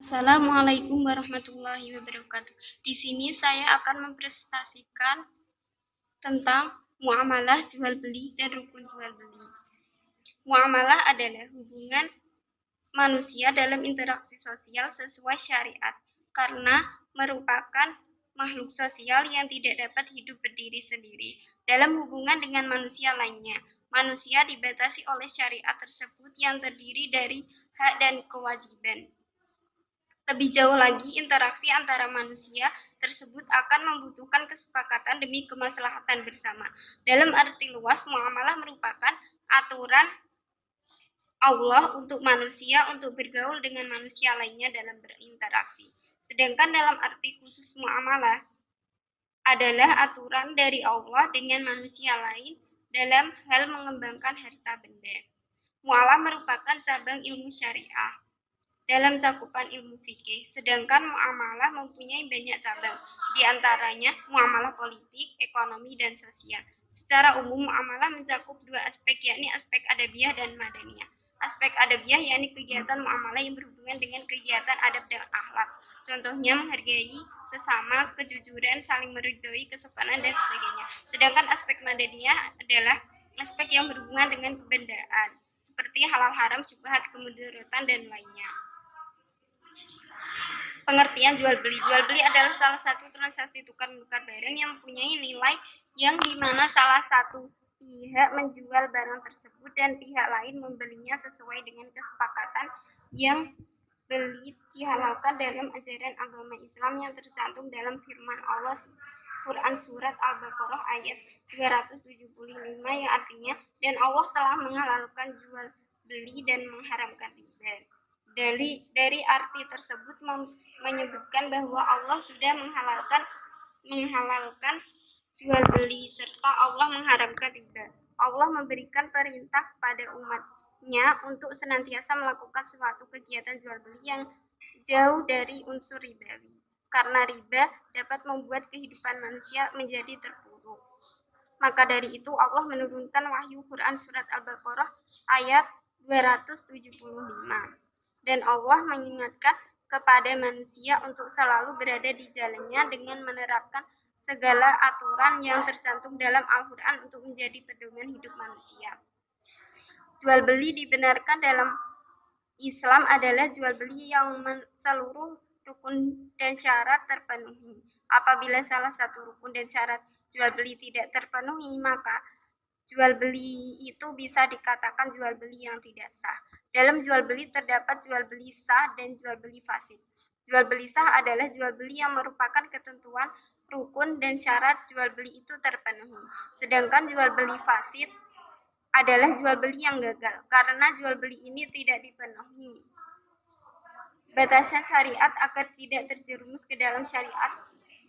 Assalamualaikum warahmatullahi wabarakatuh. Di sini saya akan mempresentasikan tentang muamalah jual beli dan rukun jual beli. Muamalah adalah hubungan manusia dalam interaksi sosial sesuai syariat karena merupakan makhluk sosial yang tidak dapat hidup berdiri sendiri dalam hubungan dengan manusia lainnya. Manusia dibatasi oleh syariat tersebut yang terdiri dari hak dan kewajiban. Lebih jauh lagi, interaksi antara manusia tersebut akan membutuhkan kesepakatan demi kemaslahatan bersama. Dalam arti luas, muamalah merupakan aturan Allah untuk manusia untuk bergaul dengan manusia lainnya dalam berinteraksi. Sedangkan dalam arti khusus muamalah adalah aturan dari Allah dengan manusia lain dalam hal mengembangkan harta benda. Muamalah merupakan cabang ilmu syariah dalam cakupan ilmu fikih, sedangkan muamalah mempunyai banyak cabang, di antaranya muamalah politik, ekonomi, dan sosial. Secara umum, muamalah mencakup dua aspek, yakni aspek adabiah dan madaniyah. Aspek adabiah yakni kegiatan muamalah yang berhubungan dengan kegiatan adab dan akhlak. Contohnya menghargai sesama, kejujuran, saling meridhoi, kesopanan, dan sebagainya. Sedangkan aspek madaniyah adalah aspek yang berhubungan dengan kebendaan, seperti halal haram, syubhat, kemudaratan, dan lainnya. Pengertian jual beli. Jual beli adalah salah satu transaksi tukar menukar barang yang mempunyai nilai yang dimana salah satu pihak menjual barang tersebut dan pihak lain membelinya sesuai dengan kesepakatan yang beli dihalalkan dalam ajaran agama Islam yang tercantum dalam firman Allah Quran Surat Al-Baqarah ayat 275 yang artinya, dan Allah telah menghalalkan jual beli dan mengharamkan riba. Dari arti tersebut menyebutkan bahwa Allah sudah menghalalkan jual beli serta Allah mengharamkan riba. Allah memberikan perintah pada umatnya untuk senantiasa melakukan suatu kegiatan jual beli yang jauh dari unsur ribawi, karena riba dapat membuat kehidupan manusia menjadi terpuruk. Maka dari itu Allah menurunkan wahyu Quran Surat Al-Baqarah ayat 275. Dan Allah mengingatkan kepada manusia untuk selalu berada di jalannya dengan menerapkan segala aturan yang tercantum dalam Al-Quran untuk menjadi pedoman hidup manusia. Jual beli dibenarkan dalam Islam adalah jual beli yang seluruh rukun dan syarat terpenuhi. Apabila salah satu rukun dan syarat jual beli tidak terpenuhi, maka jual beli itu bisa dikatakan jual beli yang tidak sah. Dalam jual beli terdapat jual beli sah dan jual beli fasid. Jual beli sah adalah jual beli yang merupakan ketentuan rukun dan syarat jual beli itu terpenuhi. Sedangkan jual beli fasid adalah jual beli yang gagal karena jual beli ini tidak dipenuhi batasan syariat agar tidak terjerumus ke dalam syariat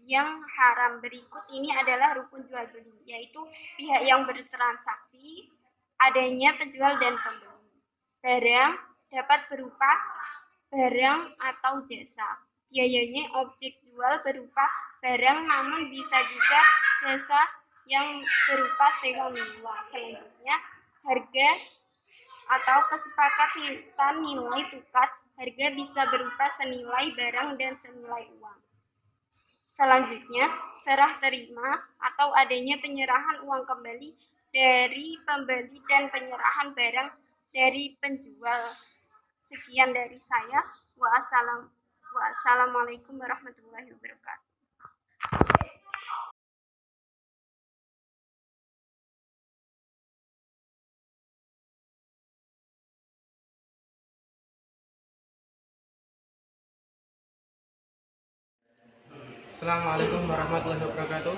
yang haram. Berikut ini adalah rukun jual beli, yaitu pihak yang bertransaksi, adanya penjual dan pembeli. Barang dapat berupa barang atau jasa. Biayanya objek jual berupa barang, namun bisa juga jasa yang berupa sewa menyewa. Selanjutnya, harga atau kesepakatan nilai tukar. Harga bisa berupa senilai barang dan senilai uang. Selanjutnya, serah terima atau adanya penyerahan uang kembali dari pembeli dan penyerahan barang dari penjual. Sekian dari saya. Wassalamualaikum warahmatullahi wabarakatuh. Assalamualaikum warahmatullahi wabarakatuh.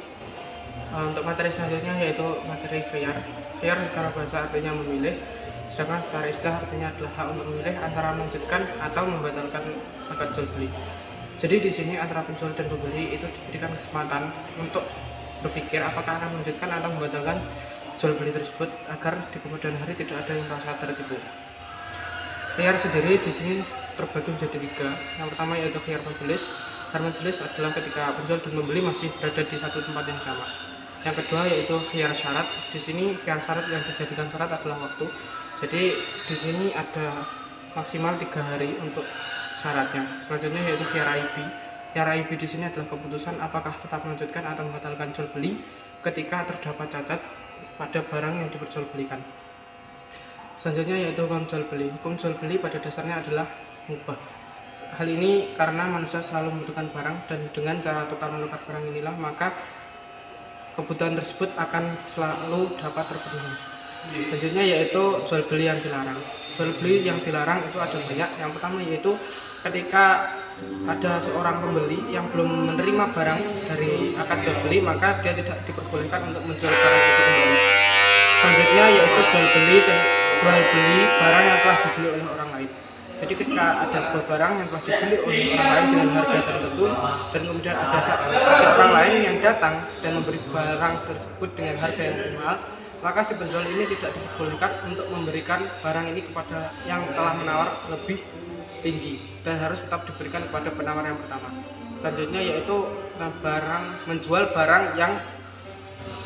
Untuk materi selanjutnya yaitu materi khiyar. Khiyar secara bahasa artinya memilih, sedangkan secara istilah artinya adalah hak untuk memilih antara melanjutkan atau membatalkan akad jual beli. Jadi di sini antara penjual dan pembeli itu diberikan kesempatan untuk berpikir apakah akan melanjutkan atau membatalkan jual beli tersebut agar di kemudian hari tidak ada yang merasa tertipu. Khiyar sendiri di sini terbagi menjadi tiga. Yang pertama yaitu khiyar majelis. Khiyar majelis adalah ketika penjual dan pembeli masih berada di satu tempat yang sama. Yang kedua yaitu khiyar syarat. Di sini khiyar syarat yang dijadikan syarat adalah waktu. Jadi di sini ada maksimal 3 hari untuk syaratnya. Selanjutnya yaitu VRIB. VRIB di sini adalah keputusan apakah tetap melanjutkan atau membatalkan jual beli ketika terdapat cacat pada barang yang diperjualbelikan. Selanjutnya yaitu hukum jual beli. Hukum jual beli pada dasarnya adalah mubah. Hal ini karena manusia selalu membutuhkan barang dan dengan cara tukar menukar barang inilah maka kebutuhan tersebut akan selalu dapat terpenuhi. Selanjutnya yaitu jual beli yang dilarang. Jual beli yang dilarang itu ada banyak. Yang pertama yaitu ketika ada seorang pembeli yang belum menerima barang dari akad jual beli maka dia tidak diperbolehkan untuk menjual barang itu kembali. Selanjutnya yaitu jual beli barang yang telah dibeli oleh orang lain. Jadi ketika ada sebuah barang yang telah dibeli oleh orang lain dengan harga tertentu dan kemudian ada orang lain yang datang dan memberi barang tersebut dengan harga yang lebih mahal, maka si penjual ini tidak diperbolehkan untuk memberikan barang ini kepada yang telah menawar lebih tinggi dan harus tetap diberikan kepada penawar yang pertama. Selanjutnya yaitu menjual barang yang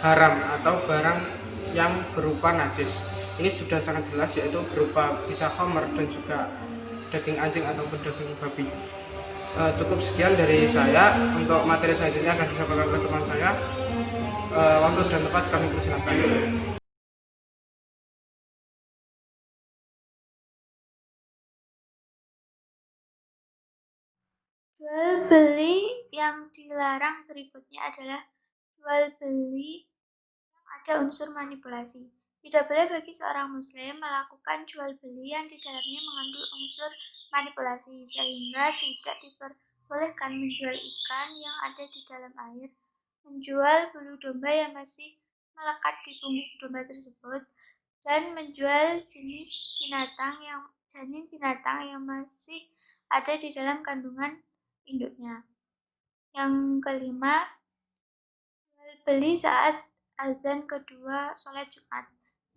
haram atau barang yang berupa najis. Ini sudah sangat jelas yaitu berupa bisa khamar dan juga daging anjing ataupun daging babi. Cukup sekian dari saya. Untuk materi selanjutnya akan disampaikan oleh teman saya. Waktu dan tempat kami persilakan. Jual beli yang dilarang berikutnya adalah jual beli yang ada unsur manipulasi. Tidak boleh bagi seorang muslim melakukan jual beli yang di dalamnya mengandung unsur manipulasi, sehingga tidak diperbolehkan menjual ikan yang ada di dalam air, menjual bulu domba yang masih melekat di punggung domba tersebut, dan menjual janin binatang yang masih ada di dalam kandungan induknya. Yang kelima, jual beli saat azan kedua sholat Jumat.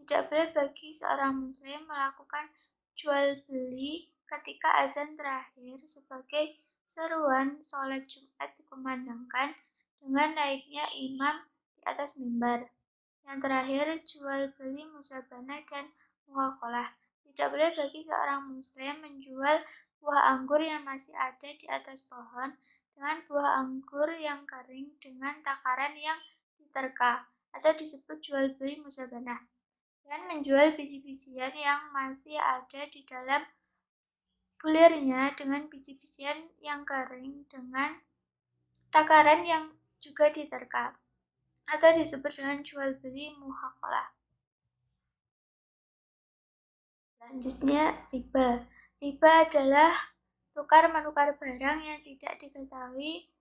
Tidak boleh bagi seorang muslim melakukan jual beli ketika azan terakhir sebagai seruan sholat Jumat dikumandangkan dengan naiknya imam di atas mimbar. Yang terakhir, jual beli musabana dan muhaqalah. Tidak boleh bagi seorang muslim menjual buah anggur yang masih ada di atas pohon dengan buah anggur yang kering dengan takaran yang diterka atau disebut jual beli musabana, dan menjual biji-bijian yang masih ada di dalam bulirnya dengan biji-bijian yang kering dengan takaran yang juga diterka atau disebut dengan jual beli muhaqalah. Selanjutnya, riba. Riba adalah tukar menukar barang yang tidak diketahui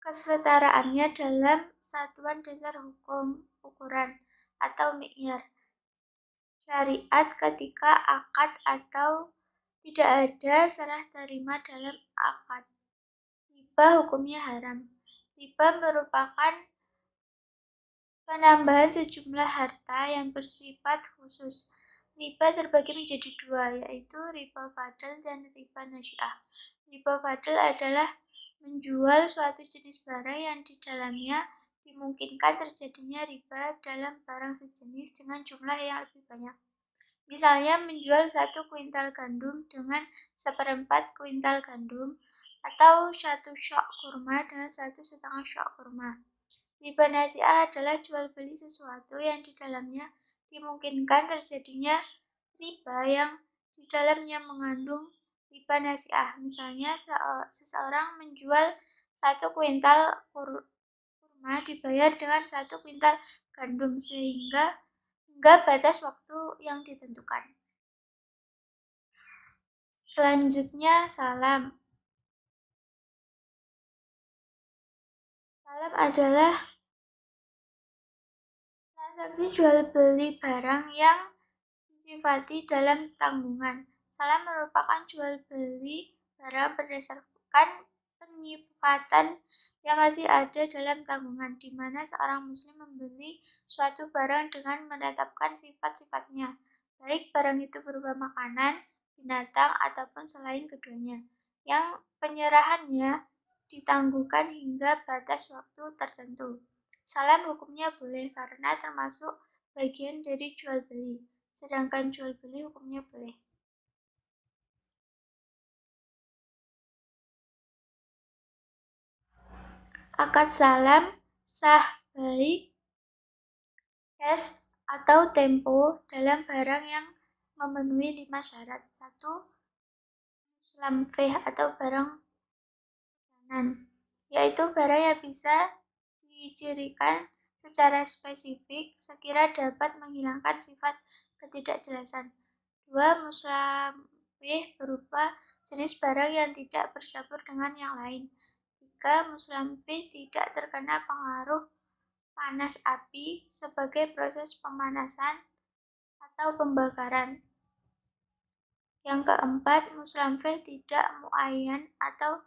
kesetaraannya dalam satuan dasar hukum ukuran atau mi'yar syariat ketika akad atau tidak ada serah terima dalam akad. Riba hukumnya haram. Riba merupakan penambahan sejumlah harta yang bersifat khusus. Riba terbagi menjadi dua, yaitu riba fadl dan riba nasi'ah. Riba fadl adalah menjual suatu jenis barang yang di dalamnya dimungkinkan terjadinya riba dalam barang sejenis dengan jumlah yang lebih banyak. Misalnya menjual 1 kuintal gandum dengan 1/4 kuintal gandum atau 1 syok kurma dengan 1,5 syok kurma. Riba nasi'ah adalah jual beli sesuatu yang di dalamnya dimungkinkan terjadinya riba yang di dalamnya mengandung riba nasi'ah. Misalnya seseorang menjual 1 kuintal kurma dibayar dengan 1 kuintal gandum sehingga hingga batas waktu yang ditentukan. Selanjutnya, salam. Salam adalah transaksi jual beli barang yang disifati dalam tanggungan. Salam merupakan jual beli barang berdasarkan penyifatan yang masih ada dalam tanggungan, di mana seorang muslim membeli suatu barang dengan menetapkan sifat-sifatnya, baik barang itu berupa makanan, binatang, ataupun selain keduanya, yang penyerahannya ditangguhkan hingga batas waktu tertentu. Salam hukumnya boleh karena termasuk bagian dari jual beli, sedangkan jual beli hukumnya boleh. akad salam, sah, baik, cash, atau tempo dalam barang yang memenuhi 5 syarat. 1. Muslamfih atau barang makanan, yaitu barang yang bisa dicirikan secara spesifik sekira dapat menghilangkan sifat ketidakjelasan. 2. Muslamfih berupa jenis barang yang tidak bercampur dengan yang lain. 3. Muslamfih tidak terkena pengaruh panas api sebagai proses pemanasan atau pembakaran. Yang keempat, muslamfih tidak muayyan atau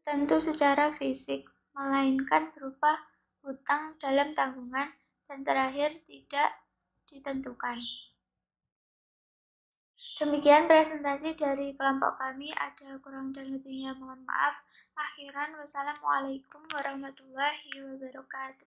tertentu secara fisik, melainkan berupa hutang dalam tanggungan, dan terakhir tidak ditentukan. Demikian presentasi dari kelompok kami, ada kurang dan lebihnya mohon maaf. Akhiran, wassalamualaikum warahmatullahi wabarakatuh.